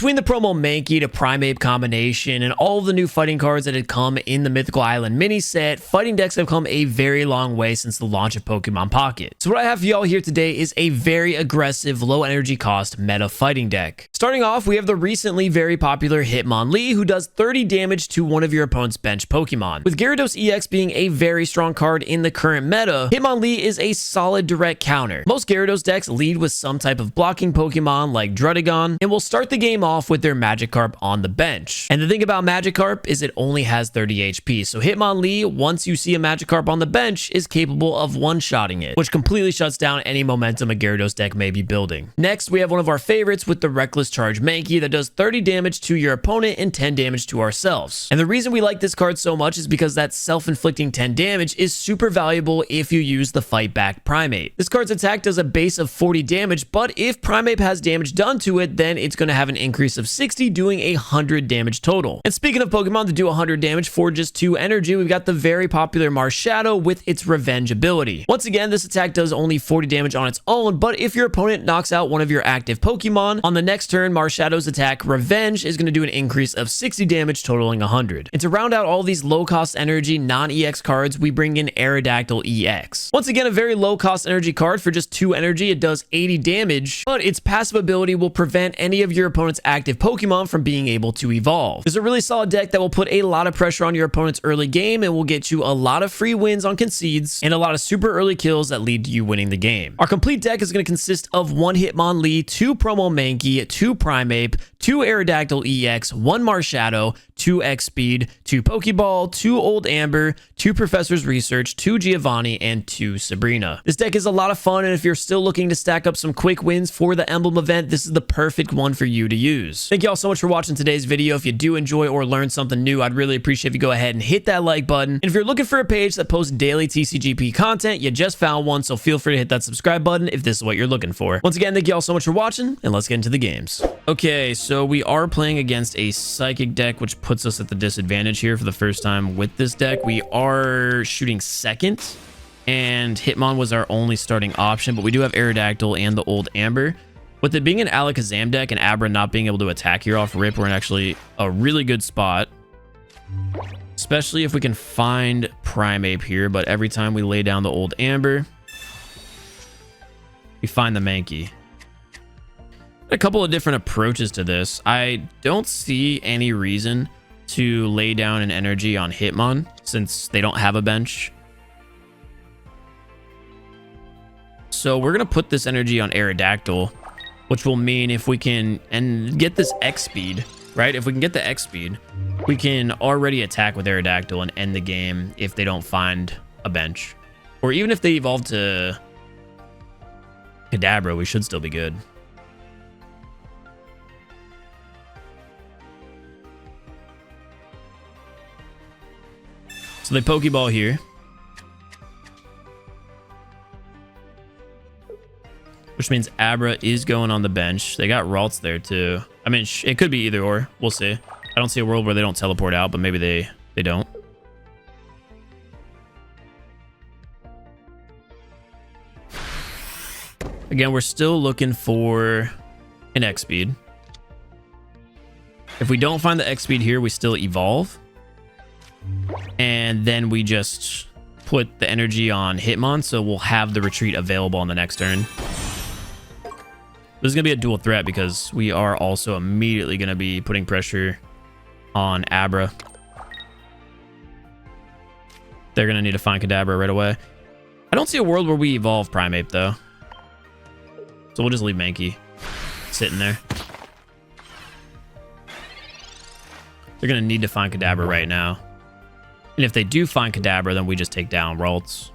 Between the promo Mankey to Primeape combination and all of the new fighting cards that had come in the Mythical Island mini set, fighting decks have come a very long way since the launch of Pokemon Pocket. So what I have for y'all here today is a very aggressive, low energy cost meta fighting deck. Starting off, we have the recently very popular Hitmonlee, who does 30 damage to one of your opponent's bench Pokemon. With Gyarados EX being a very strong card in the current meta, Hitmonlee is a solid direct counter. Most Gyarados decks lead with some type of blocking Pokemon like Druddigon, and will start the game off with their Magikarp on the bench. And the thing about Magikarp is it only has 30 HP, so Hitmonlee, once you see a Magikarp on the bench, is capable of one-shotting it, which completely shuts down any momentum a Gyarados deck may be building. Next, we have one of our favorites with the Reckless Charge Mankey that does 30 damage to your opponent and 10 damage to ourselves. And the reason we like this card so much is because that self-inflicting 10 damage is super valuable if you use the Fight Back Primeape. This card's attack does a base of 40 damage, but if Primeape has damage done to it, then it's going to have an increase of 60, doing 100 damage total. And speaking of Pokemon to do 100 damage for just 2 energy, we've got the very popular Marshadow with its Revenge ability. Once again, this attack does only 40 damage on its own, but if your opponent knocks out one of your active Pokemon, on the next turn, Marshadow's attack Revenge is going to do an increase of 60 damage, totaling 100. And to round out all these low-cost energy non-EX cards, we bring in Aerodactyl EX. Once again, a very low-cost energy card. For just 2 energy, it does 80 damage, but its passive ability will prevent any of your opponent's active Pokemon from being able to evolve. It's a really solid deck that will put a lot of pressure on your opponent's early game and will get you a lot of free wins on concedes and a lot of super early kills that lead to you winning the game. Our complete deck is going to consist of 1 Hitmonlee, 2 Promo Mankey, 2 Primeape, 2 Aerodactyl EX, 1 Marshadow, 2 X Speed, 2 Pokeball, 2 Old Amber, 2 Professor's Research, 2 Giovanni, and 2 Sabrina. This deck is a lot of fun, and if you're still looking to stack up some quick wins for the Emblem event, this is the perfect one for you to use. Thank you all so much for watching today's video. If you do enjoy or learn something new, I'd really appreciate if you go ahead and hit that like button. And if you're looking for a page that posts daily TCGP content, you just found one, so feel free to hit that subscribe button if this is what you're looking for. Once again, thank you all so much for watching, and let's get into the games. Okay, so we are playing against a Psychic deck, which puts us at the disadvantage here for the first time with this deck. We are shooting second, and Hitmon was our only starting option, but we do have Aerodactyl and the Old Amber. With it being an Alakazam deck and Abra not being able to attack here off rip, we're in actually a really good spot. Especially if we can find Primeape here, but every time we lay down the Old Amber, we find the Mankey. A couple of different approaches to this. I don't see any reason to lay down an energy on Hitmon since they don't have a bench. So we're going to put this energy on Aerodactyl, which will mean if we can get this X speed, right? If we can get the X speed, we can already attack with Aerodactyl and end the game if they don't find a bench. Or even if they evolve to Kadabra, we should still be good. So they Pokeball here. Which means Abra is going on the bench. They got Ralts there too. I mean, it could be either or. We'll see. I don't see a world where they don't teleport out, but maybe they don't. Again, we're still looking for an X speed. If we don't find the X speed here, we still evolve. And then we just put the energy on Hitmon, so we'll have the retreat available on the next turn. This is going to be a dual threat because we are also immediately going to be putting pressure on Abra. They're going to need to find Kadabra right away. I don't see a world where we evolve Primeape, though. So we'll just leave Mankey sitting there. They're going to need to find Kadabra right now. And if they do find Kadabra, then we just take down Ralts.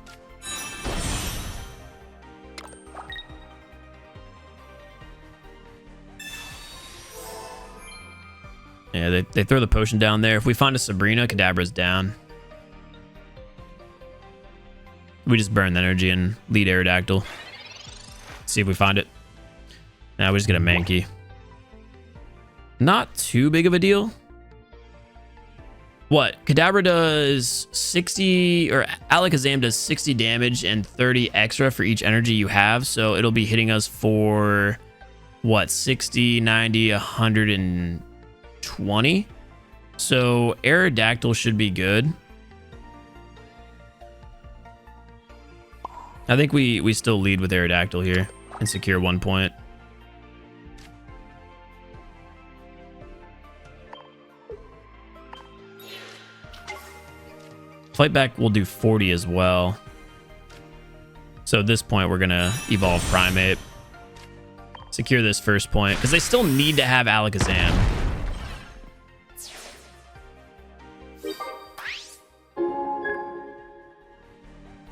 Yeah, they throw the potion down there. If we find a Sabrina, Kadabra's down. We just burn the energy and lead Aerodactyl. See if we find it. Now we just get a Mankey. Not too big of a deal. What? Kadabra does 60, or Alakazam does 60 damage and 30 extra for each energy you have. So it'll be hitting us for what, 60, 90, 120. So Aerodactyl should be good. I think we still lead with Aerodactyl here and secure 1 point. Fight back will do 40 as well. So at this point, we're going to evolve Primeape. Secure this first point, because they still need to have Alakazam.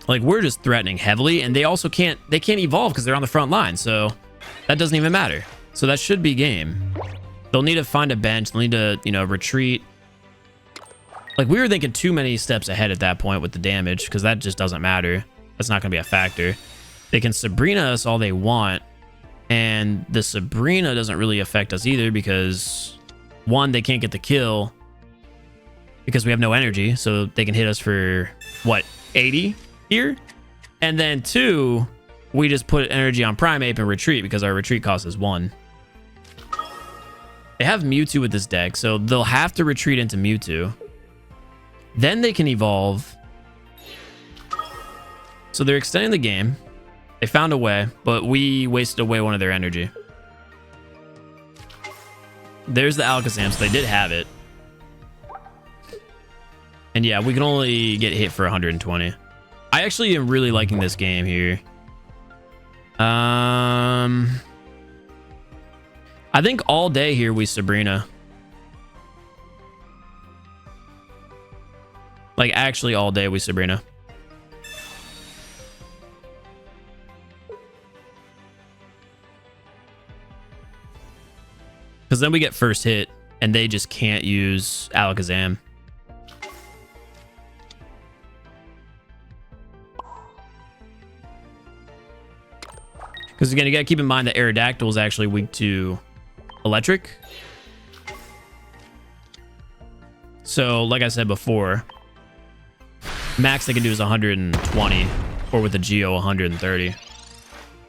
Like, we're just threatening heavily, and they also can't evolve because they're on the front line, so that doesn't even matter. So that should be game. They'll need to find a bench. They'll need to, you know, retreat. Like, we were thinking too many steps ahead at that point with the damage, because that just doesn't matter. That's not going to be a factor. They can Sabrina us all they want, and the Sabrina doesn't really affect us either, because, one, they can't get the kill because we have no energy, so they can hit us for, what, 80 here? And then, two, we just put energy on Primeape and retreat, because our retreat cost is 1. They have Mewtwo with this deck, so they'll have to retreat into Mewtwo. Then they can evolve. So they're extending the game. They found a way, but we wasted away one of their energy. There's the Alakazam, so they did have it. And yeah, we can only get hit for 120. I actually am really liking this game here. I think all day here we Sabrina. Like, actually all day we Sabrina. Because then we get first hit, and they just can't use Alakazam. Because again, you got to keep in mind that Aerodactyl is actually weak to electric. So, like I said before, max they can do is 120, or with a Geo 130.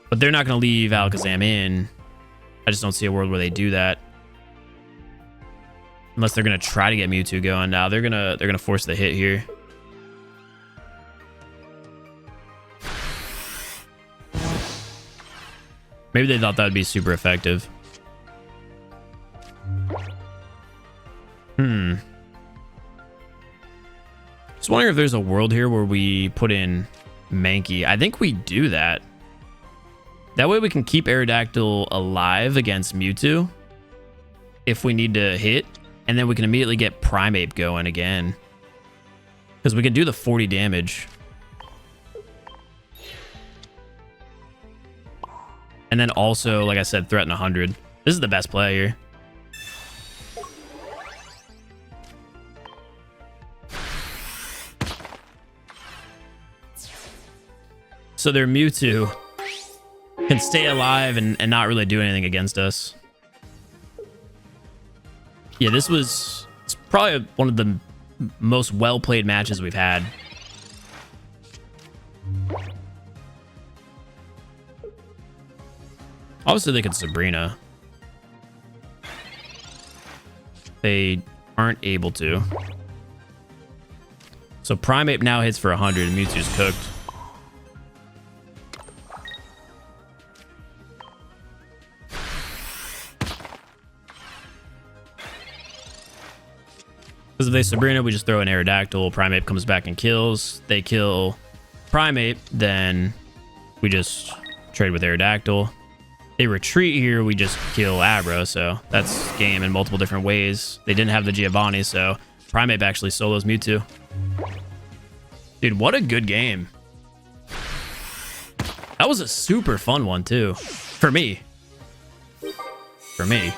But they're not going to leave Alakazam in. I just don't see a world where they do that. Unless they're going to try to get Mewtwo going. Now they're going to force the hit here. Maybe they thought that would be super effective. Just wondering if there's a world here where we put in Mankey. I think we do that. That way we can keep Aerodactyl alive against Mewtwo if we need to hit. And then we can immediately get Primeape going again. Because we can do the 40 damage. And then also, like I said, threaten 100. This is the best play here. So their Mewtwo can stay alive and not really do anything against us. Yeah, it's probably one of the most well-played matches we've had. Obviously, they could Sabrina. They aren't able to. So Primeape now hits for 100 and Mewtwo's cooked. Because if they Sabrina, we just throw an Aerodactyl. Primeape comes back and kills. They kill Primeape, then we just trade with Aerodactyl. They retreat here, we just kill Abra, so that's game in multiple different ways. They didn't have the Giovanni, so Primeape actually solos Mewtwo. Dude, what a good game. That was a super fun one, too. For me. For me.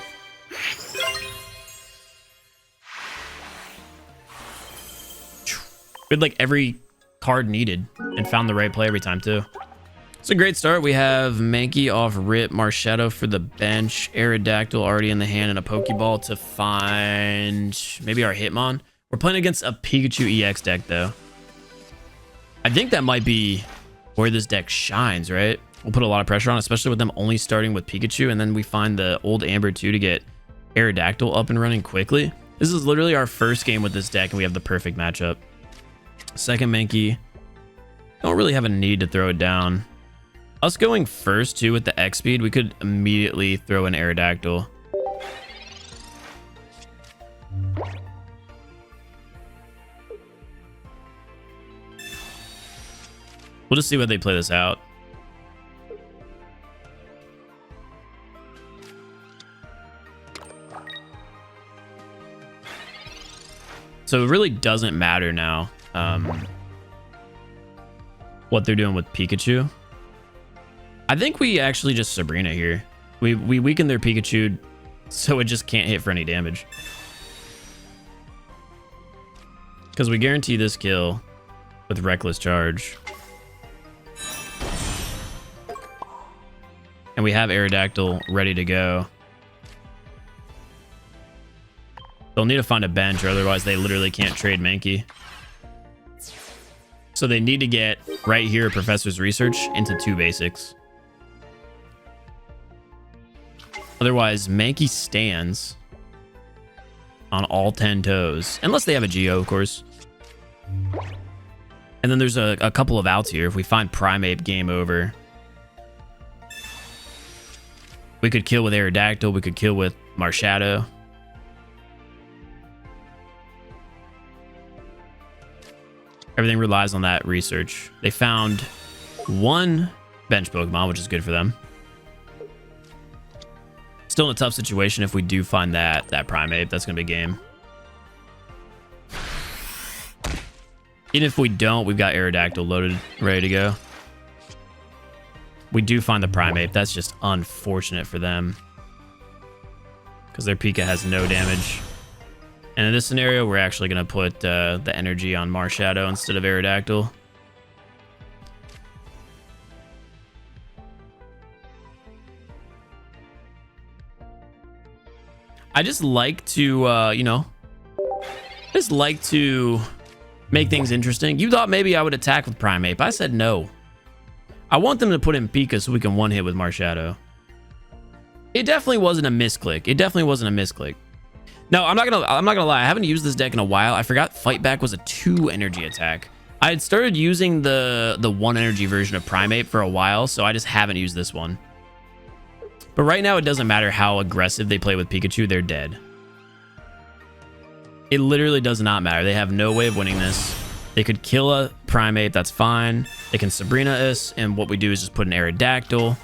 We had like every card needed and found the right play every time, too. It's a great start. We have Mankey off rip, Marshadow for the bench, Aerodactyl already in the hand, and a Pokeball to find maybe our Hitmon. We're playing against a Pikachu EX deck, though. I think that might be where this deck shines, right? will put a lot of pressure on, especially with them only starting with Pikachu, and then we find the old Amber 2 to get Aerodactyl up and running quickly. This is literally our first game with this deck, and we have the perfect matchup. Second Mankey. Don't really have a need to throw it down. Us going first, too, with the X speed, we could immediately throw an Aerodactyl. We'll just see what they play this out. So it really doesn't matter now what they're doing with Pikachu. I think we actually just Sabrina here. We weaken their Pikachu so it just can't hit for any damage. Because we guarantee this kill with Reckless Charge. And we have Aerodactyl ready to go. They'll need to find a bench, or otherwise they literally can't trade Mankey. So they need to get right here Professor's Research into 2 basics. Otherwise, Mankey stands on all 10 toes. Unless they have a Geo, of course. And then there's a couple of outs here. If we find Primeape, game over. We could kill with Aerodactyl. We could kill with Marshadow. Everything relies on that research. They found 1 bench Pokemon, which is good for them. Still in a tough situation if we do find that Primeape. That's going to be a game. Even if we don't, we've got Aerodactyl loaded, ready to go. We do find the Primeape. That's just unfortunate for them. Because their Pika has no damage. And in this scenario, we're actually going to put the energy on Marshadow instead of Aerodactyl. I just like to, you know, just like to make things interesting. You thought maybe I would attack with Primeape. I said no. I want them to put in Pika so we can one-hit with Marshadow. It definitely wasn't a misclick. It definitely wasn't a misclick. No, I'm not gonna lie. I haven't used this deck in a while. I forgot Fight Back was a 2 energy attack. I had started using the 1 energy version of Primeape for a while, so I just haven't used this one. But right now, it doesn't matter how aggressive they play with Pikachu. They're dead. It literally does not matter. They have no way of winning this. They could kill a Primeape. That's fine. They can Sabrina us, and what we do is just put an Aerodactyl.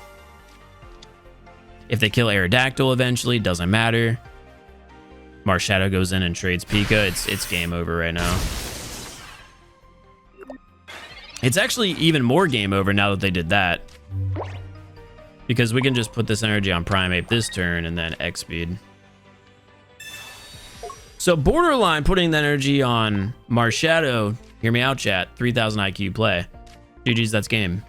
If they kill Aerodactyl eventually, doesn't matter. Marshadow goes in and trades Pika. It's game over right now. It's actually even more game over now that they did that. Because we can just put this energy on Primeape this turn and then X speed. So borderline putting the energy on Marshadow. Hear me out, chat. 3000 IQ play. GG's, that's game.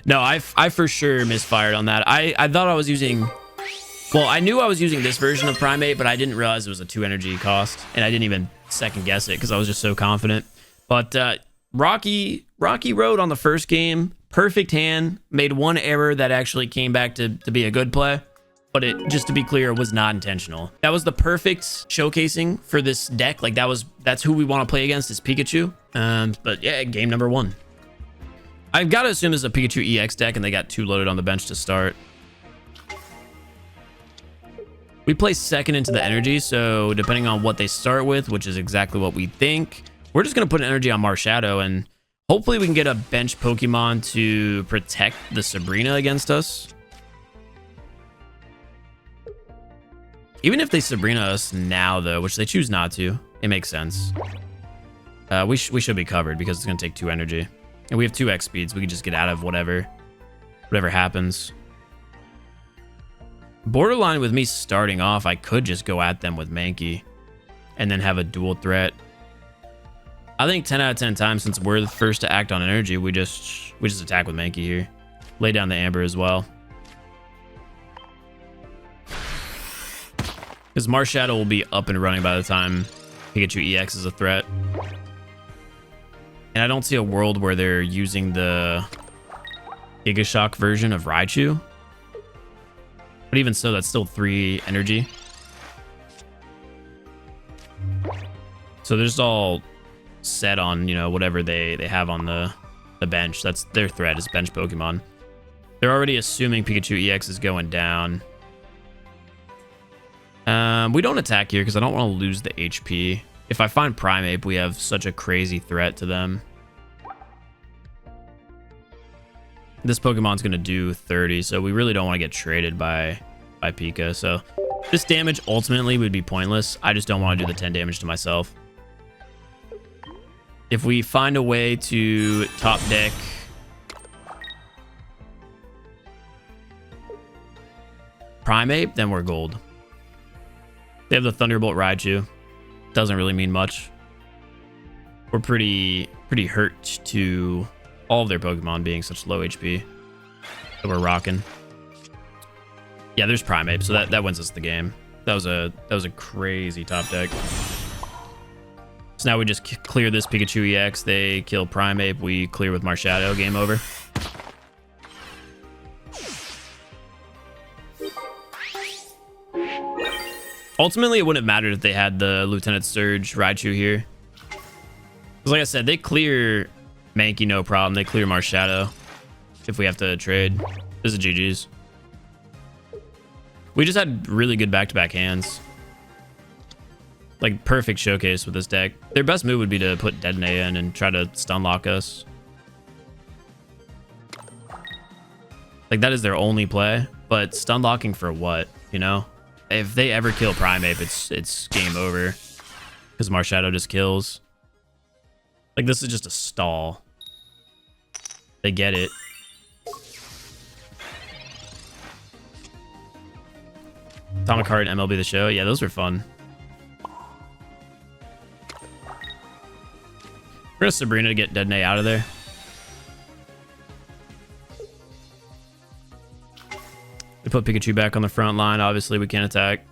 No, I for sure misfired on that. I thought I was using... Well, I knew I was using this version of Primeape, but I didn't realize it was a 2 energy cost. And I didn't even second guess it because I was just so confident. But Rocky Road on the first game, perfect hand, made 1 error that actually came back to be a good play. But it, just to be clear, was not intentional. That was the perfect showcasing for this deck. Like that's who we want to play against is Pikachu. But yeah, game number 1. I've got to assume this is a Pikachu EX deck and they got 2 loaded on the bench to start. We play second into the energy, so depending on what they start with, which is exactly what we think, we're just going to put an energy on Marshadow, and hopefully we can get a bench Pokemon to protect the Sabrina against us. Even if they Sabrina us now, though, which they choose not to, it makes sense. We should be covered because it's going to take 2 energy. And we have 2 X speeds. We can just get out of whatever happens. Borderline with me starting off, I could just go at them with Mankey and then have a dual threat. I think 10 out of 10 times, since we're the first to act on energy, we just attack with Mankey here. Lay down the Amber as well. Because Marshadow will be up and running by the time Pikachu EX is a threat. And I don't see a world where they're using the Giga Shock version of Raichu. But even so, that's still 3 energy. So they're just all set on, you know, whatever they have on the bench. That's their threat, is bench Pokemon. They're already assuming Pikachu EX is going down. We don't attack here because I don't want to lose the HP. If I find Primeape, we have such a crazy threat to them. This Pokemon's going to do 30, so we really don't want to get traded by Pika. So this damage ultimately would be pointless. I just don't want to do the 10 damage to myself. If we find a way to top deck Primeape, then we're gold. They have the Thunderbolt Raichu. Doesn't really mean much. We're pretty hurt to all of their Pokemon being such low HP that we're rocking. Yeah, there's Primeape, so that wins us the game. That was a crazy top deck. So now we just clear this Pikachu EX. They kill Primeape. We clear with Marshadow. Game over. Ultimately, it wouldn't have mattered if they had the Lieutenant Surge Raichu here. Because like I said, they clear Mankey no problem. They clear Marshadow if we have to trade. This is GG's. We just had really good back-to-back hands. Like, perfect showcase with this deck. Their best move would be to put Detonate in and try to stun lock us. Like, that is their only play. But stun locking for what, you know? If they ever kill Primeape, it's game over. Because Marshadow just kills. Like, this is just a stall. They get it. Atomic Heart and MLB The Show. Yeah, those were fun. We're gonna Sabrina to get Detonate out of there. We put Pikachu back on the front line. Obviously, we can't attack.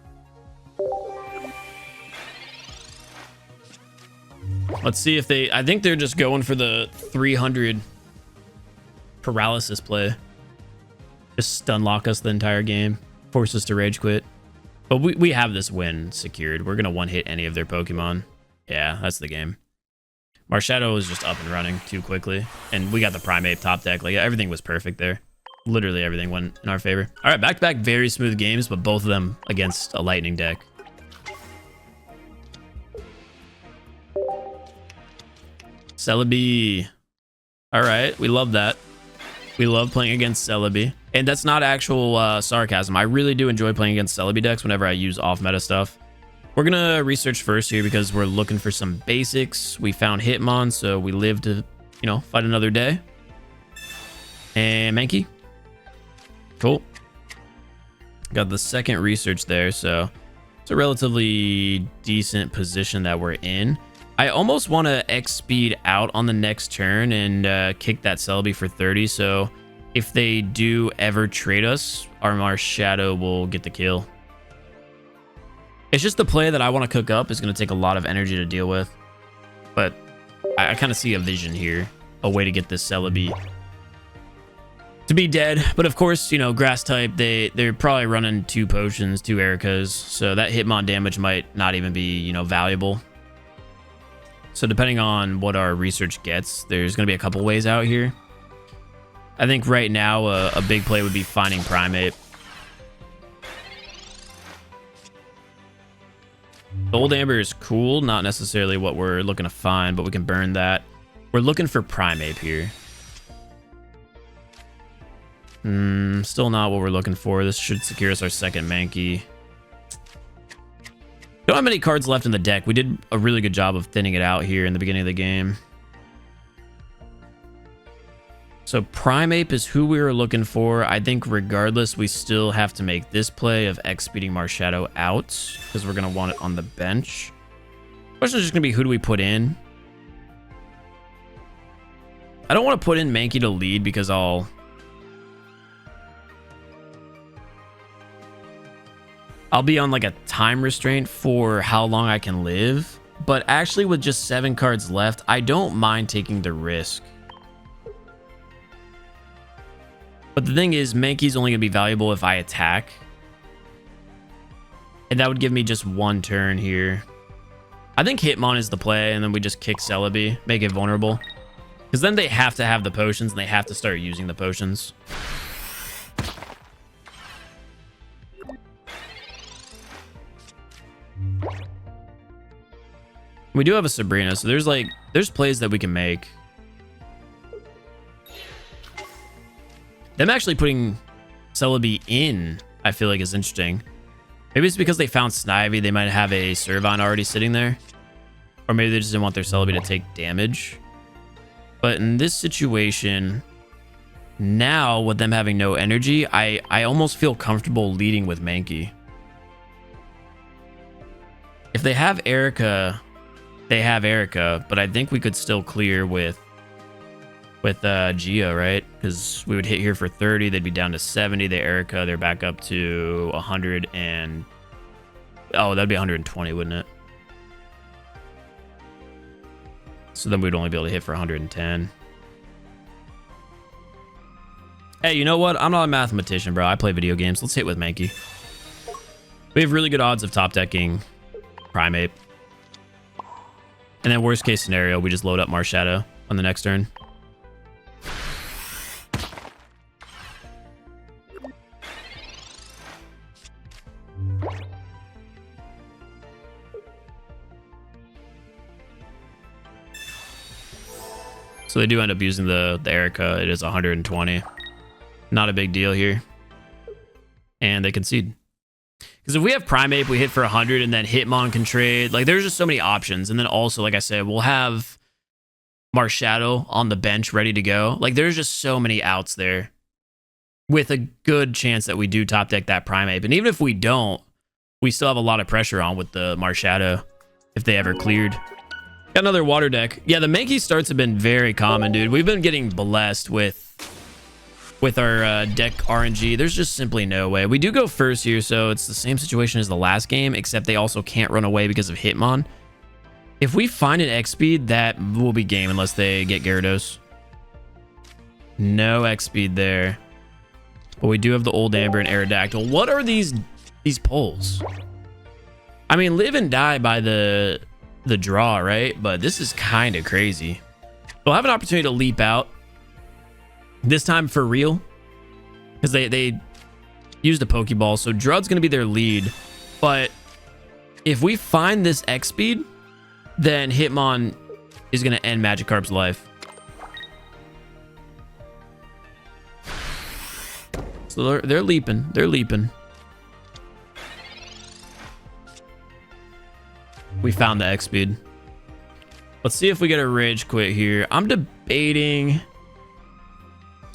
Let's see if they... I think they're just going for the 300 paralysis play. Just stun lock us the entire game. Force us to rage quit. But we have this win secured. We're going to one-hit any of their Pokemon. Yeah, that's the game. Marshadow was just up and running too quickly. And we got the Primeape top deck. Like, everything was perfect there. Literally everything went in our favor. All right, back-to-back very smooth games, but both of them against a Lightning deck. Celebi. All right, we love that. We love playing against Celebi. And that's not actual sarcasm. I really do enjoy playing against Celebi decks whenever I use off-meta stuff. We're going to research first here because we're looking for some basics. We found Hitmon, so we live to, you know, fight another day. And Mankey. Cool. Got the second research there, so it's a relatively decent position that we're in. I almost want to X speed out on the next turn and kick that Celebi for 30, so if they do ever trade us, our Marshadow will get the kill. It's just the play that I want to cook up is going to take a lot of energy to deal with, but I kind of see a vision here, a way to get this Celebi to be dead. But of course, you know, grass type, they're probably running 2 potions, 2 Ericas, so that Hitmon damage might not even be, you know, valuable. So depending on what our research gets, there's going to be a couple ways out here. I think right now a big play would be finding Primeape. Gold Amber is cool, not necessarily what we're looking to find, but we can burn that. We're looking for Primeape here. Still not what we're looking for. This should secure us our second Mankey. Don't have many cards left in the deck. We did a really good job of thinning it out here in the beginning of the game. So Primeape is who we were looking for. I think regardless, we still have to make this play of X speeding Marshadow out because we're going to want it on the bench. The question is just going to be, who do we put in? I don't want to put in Mankey to lead because I'll be on like a time restraint for how long I can live. But actually with just 7 cards left, I don't mind taking the risk. But the thing is, Mankey's only going to be valuable if I attack. And that would give me just one turn here. I think Hitmon is the play, and then we just kick Celebi, make it vulnerable. Because then they have to have the potions, and they have to start using the potions. We do have a Sabrina, so there's plays that we can make. Them actually putting Celebi in, I feel like, is interesting. Maybe it's because they found Snivy. They might have a Servine already sitting there. Or maybe they just didn't want their Celebi to take damage. But in this situation, now with them having no energy, I almost feel comfortable leading with Mankey. If they have Erica, they have Erica. But I think we could still clear with Gia, right? Because we would hit here for 30, they'd be down to 70. The Erica, they're back up to 100 and... Oh, that'd be 120, wouldn't it? So then we'd only be able to hit for 110. Hey, you know what? I'm not a mathematician, bro. I play video games. Let's hit with Mankey. We have really good odds of top decking Primeape. And then worst case scenario, we just load up Marshadow on the next turn. So they do end up using the Erica. It is 120. Not a big deal here. And they concede. Because if we have Primeape, we hit for 100 and then Hitmon can trade. Like, there's just so many options. And then also, like I said, we'll have Marshadow on the bench ready to go. Like, there's just so many outs there. With a good chance that we do top deck that Primeape. And even if we don't, we still have a lot of pressure on with the Marshadow if they ever cleared. Got another water deck. Yeah, the Mankey starts have been very common, dude. We've been getting blessed with our deck RNG. There's just simply no way. We do go first here, so it's the same situation as the last game, except they also can't run away because of Hitmon. If we find an X speed, that will be game unless they get Gyarados. No X speed there. But we do have the Old Amber and Aerodactyl. What are these pulls? I mean, live and die by the draw, right? But this is kind of crazy. We'll have an opportunity to leap out. This time for real. Because they used a Pokeball. So Drud's going to be their lead. But if we find this X speed, then Hitmon is going to end Magikarp's life. So they're leaping. They're leaping. We found the X speed. Let's see if we get a Rage Quit here. I'm debating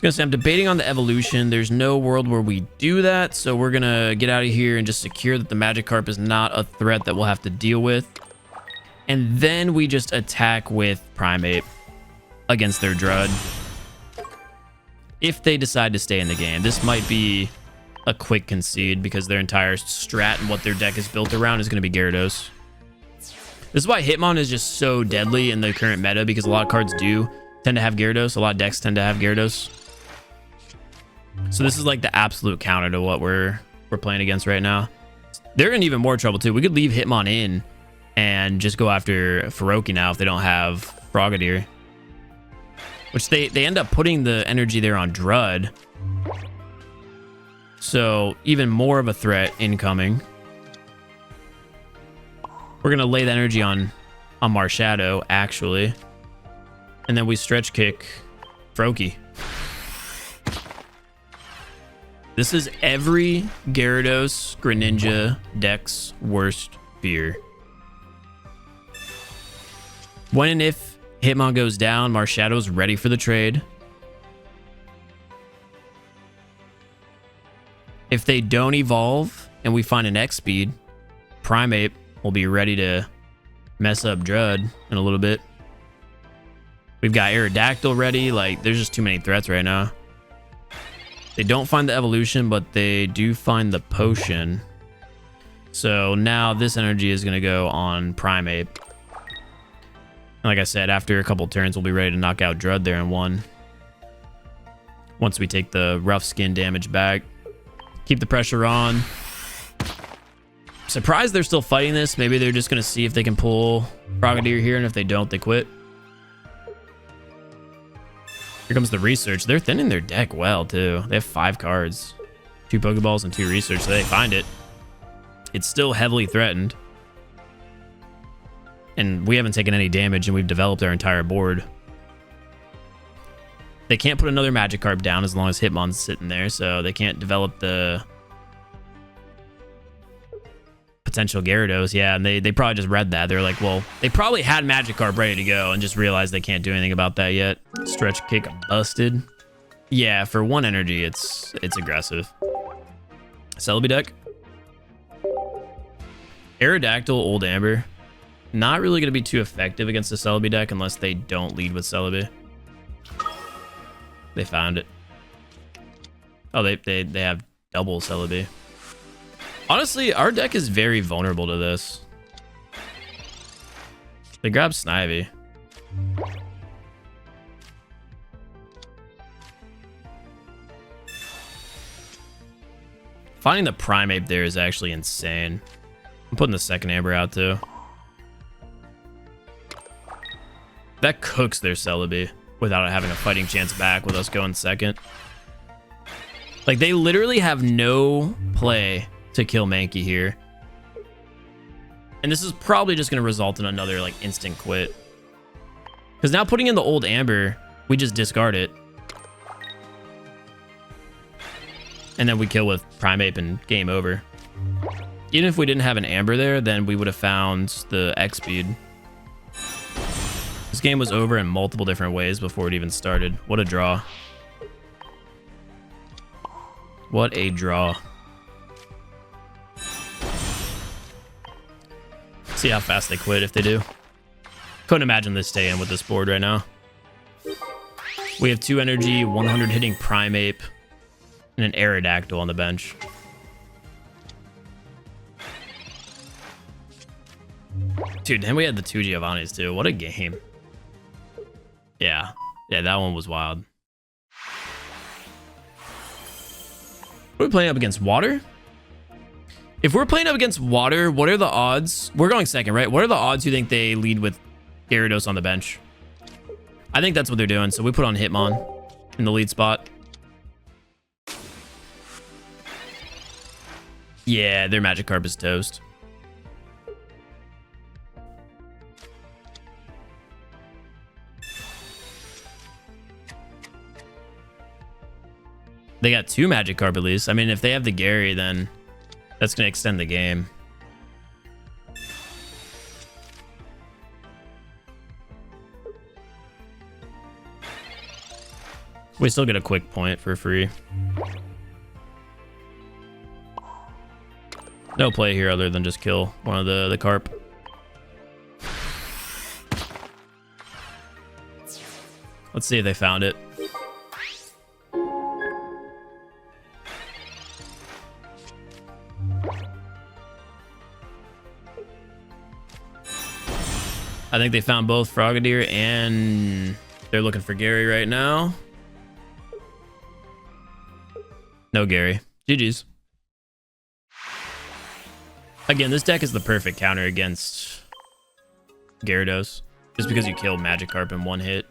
on the evolution. There's no world where we do that, so we're gonna get out of here and just secure that the Magikarp is not a threat that we'll have to deal with. And then we just attack with Primeape against their Drud. If they decide to stay in the game. This might be a quick concede because their entire strat and what their deck is built around is going to be Gyarados. This is why Hitmon is just so deadly in the current meta, because a lot of cards do tend to have Gyarados. A lot of decks tend to have Gyarados. So this is like the absolute counter to what we're playing against right now. They're in even more trouble too. We could leave Hitmon in and just go after Feroki now if they don't have Frogadier. Which they end up putting the energy there on Drud. So even more of a threat incoming. We're going to lay the energy on Marshadow, actually. And then we stretch kick Froakie. This is every Gyarados Greninja deck's worst fear. When and if Hitmon goes down, Marshadow's ready for the trade. If they don't evolve and we find an X speed, Primeape will be ready to mess up Drud in a little bit. We've got Aerodactyl ready. Like, there's just too many threats right now. They don't find the evolution, but they do find the potion. So now this energy is going to go on Primeape. And like I said, after a couple turns, we'll be ready to knock out Drud there in one once we take the rough skin damage back. Keep the pressure on. Surprised they're still fighting this. Maybe they're just going to see if they can pull Frogadier here, and if they don't, they quit. Here comes the research. They're thinning their deck well, too. They have 5 cards. 2 Pokeballs and 2 research, so they find it. It's still heavily threatened. And we haven't taken any damage, and we've developed our entire board. They can't put another Magikarp down as long as Hitmon's sitting there, so they can't develop the potential Gyarados. Yeah, and they probably just read that. They're like, well, they probably had Magikarp ready to go and just realized they can't do anything about that yet. Stretch Kick busted. Yeah, for 1 energy, it's aggressive. Celebi deck. Aerodactyl, Old Amber. Not really going to be too effective against the Celebi deck unless they don't lead with Celebi. They found it. Oh, they have double Celebi. Honestly, our deck is very vulnerable to this. They grab Snivy. Finding the Primeape there is actually insane. I'm putting the second Amber out too. That cooks their Celebi without having a fighting chance back with us going second. Like, they literally have no play to kill Mankey here. And this is probably just going to result in another, like, instant quit. Because now putting in the Old Amber, we just discard it. And then we kill with Primeape and game over. Even if we didn't have an Amber there, then we would have found the X-Speed. This game was over in multiple different ways before it even started. What a draw. What a draw. See how fast they quit if they do. Couldn't imagine this staying with this board right now. We have 2 energy, 100 hitting Primeape, and an Aerodactyl on the bench. Dude, then we had the 2 Giovannis too. What a game. Yeah, that one was wild. What are we playing up against? Water? If we're playing up against Water, what are the odds? We're going second, right? What are the odds you think they lead with Gyarados on the bench? I think that's what they're doing. So we put on Hitmon in the lead spot. Yeah, their Magikarp is toast. They got 2 Magikarp at least. I mean, if they have the Gary, then that's going to extend the game. We still get a quick point for free. No play here other than just kill one of the carp. Let's see if they found it. I think they found both Frogadier and they're looking for Gary right now. No Gary. GG's. Again, this deck is the perfect counter against Gyarados. Just because you kill Magikarp in 1 hit.